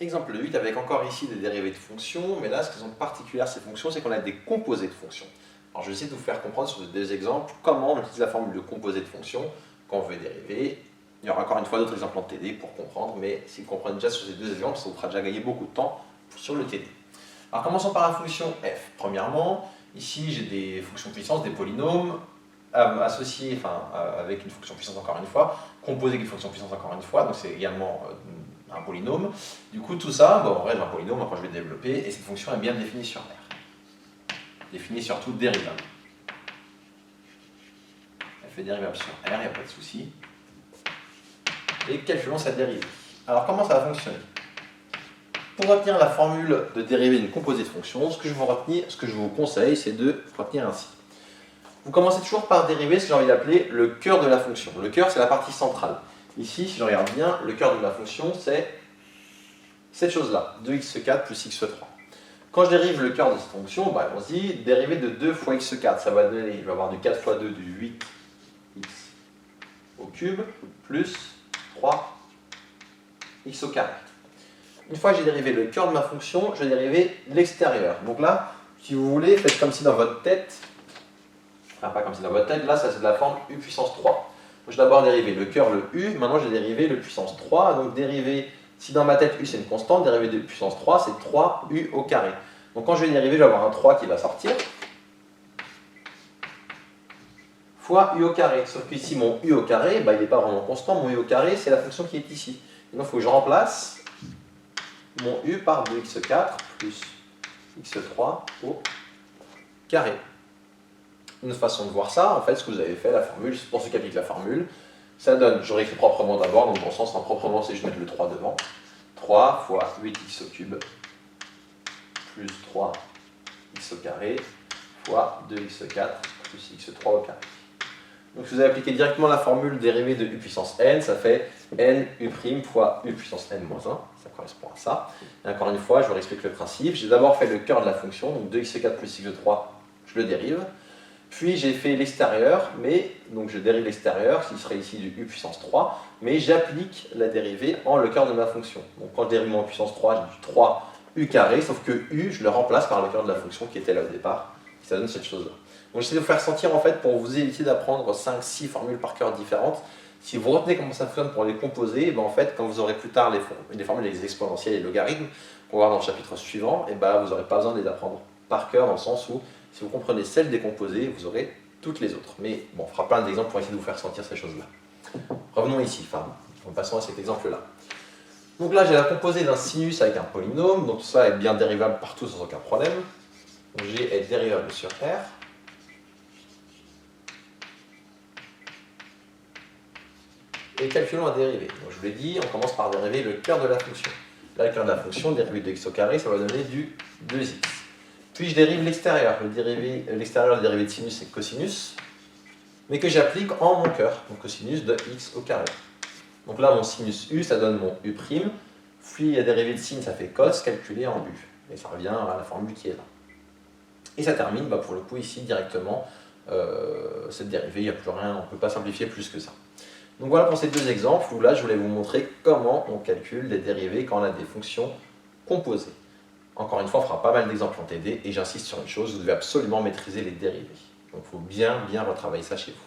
Exemple 8 avec encore ici des dérivées de fonctions, mais là ce qui sont particulières ces fonctions, c'est qu'on a des composés de fonctions. Alors je vais essayer de vous faire comprendre sur deux exemples comment on utilise la formule de composé de fonctions quand on veut dériver. Il y aura encore une fois d'autres exemples en TD pour comprendre, mais si vous comprenez déjà sur ces deux exemples, ça vous fera déjà gagner beaucoup de temps sur le TD. Alors commençons par la fonction f. Premièrement, ici j'ai des fonctions puissance, des polynômes, associés, avec une fonction puissance encore une fois, composé avec une fonction puissance encore une fois, donc c'est également un polynôme. Du coup, tout ça, bon, en vrai, j'ai un polynôme, quand je vais développer, et cette fonction est bien définie sur R. Définie sur toute dérivable. Elle fait dérivable sur R, il n'y a pas de souci. Et calculons sa dérivée. Alors, comment ça va fonctionner? Pour retenir la formule de dérivée d'une composée de fonctions, ce que je vous conseille, c'est de retenir ainsi. Vous commencez toujours par dériver ce que j'ai envie d'appeler le cœur de la fonction. Le cœur, c'est la partie centrale. Ici, si je regarde bien, le cœur de la fonction, c'est cette chose-là, 2x4 plus x3. Quand je dérive le cœur de cette fonction, bah, on se dit dérivé de 2 fois x4, ça va donner, je vais avoir du 4 fois 2 du 8x au cube plus 3x au carré. Une fois que j'ai dérivé le cœur de ma fonction, je vais dériver l'extérieur. Donc là, si vous voulez, faites comme si dans votre tête, enfin pas comme si dans votre tête, là ça c'est de la forme u puissance 3. Je vais d'abord dériver le cœur, le u, maintenant je vais dériver le puissance 3, donc dériver, si dans ma tête u c'est une constante, dériver de puissance 3 c'est 3u au carré. Donc quand je vais dériver, je vais avoir un 3 qui va sortir, fois u au carré, sauf qu'ici mon u au carré, bah, il n'est pas vraiment constant, mon u au carré c'est la fonction qui est ici. Et donc il faut que je remplace mon u par 2x4 plus x3 au carré. Une façon de voir ça, en fait, ce que vous avez fait, la formule, pour ceux qui appliquent la formule, ça donne, j'aurais écrit proprement d'abord, donc dans le sens, proprement, c'est juste mettre le 3 devant. 3 fois 8x au cube plus 3x au carré fois 2x4 plus x3 au carré. Donc si vous avez appliqué directement la formule dérivée de u puissance n, ça fait n u' fois u puissance n moins 1, ça correspond à ça. Et encore une fois, je vous réexplique le principe. J'ai d'abord fait le cœur de la fonction, donc 2x4 plus x3, je le dérive. Puis j'ai fait l'extérieur, donc je dérive l'extérieur, qui serait ici du u puissance 3, mais j'applique la dérivée en le cœur de ma fonction. Donc quand je dérive mon puissance 3, j'ai du 3u carré, sauf que u, je le remplace par le cœur de la fonction qui était là au départ, et ça donne cette chose-là. Donc j'essaie de vous faire sentir, en fait, pour vous éviter d'apprendre 5-6 formules par cœur différentes, si vous retenez comment ça fonctionne pour les composer, ben en fait, quand vous aurez plus tard les formules des exponentielles et logarithmes, qu'on va voir dans le chapitre suivant, et ben vous n'aurez pas besoin de les apprendre par cœur, dans le sens où, si vous comprenez celle des composés, vous aurez toutes les autres. Mais bon, on fera plein d'exemples pour essayer de vous faire sentir ces choses-là. Revenons ici, en passant à cet exemple-là. Donc là, j'ai la composée d'un sinus avec un polynôme, donc tout ça est bien dérivable partout sans aucun problème. Donc G est dérivable sur R. Et calculons la dérivée. Donc je vous l'ai dit, on commence par dériver le cœur de la fonction. Là, le cœur de la fonction, dérivé de x au carré, ça va donner du 2x. Puis je dérive l'extérieur. L'extérieur, le dérivé de sinus, c'est cosinus, mais que j'applique en mon cœur, donc cosinus de x au carré. Donc là, mon sinus u, ça donne mon u', puis la dérivée de sin, ça fait cos, calculé en u. Et ça revient à la formule qui est là. Et ça termine, pour le coup, ici, directement, cette dérivée, il n'y a plus rien, on ne peut pas simplifier plus que ça. Donc voilà pour ces deux exemples, où là, je voulais vous montrer comment on calcule les dérivées quand on a des fonctions composées. Encore une fois, on fera pas mal d'exemples en TD, et j'insiste sur une chose, vous devez absolument maîtriser les dérivées. Donc il faut bien retravailler ça chez vous.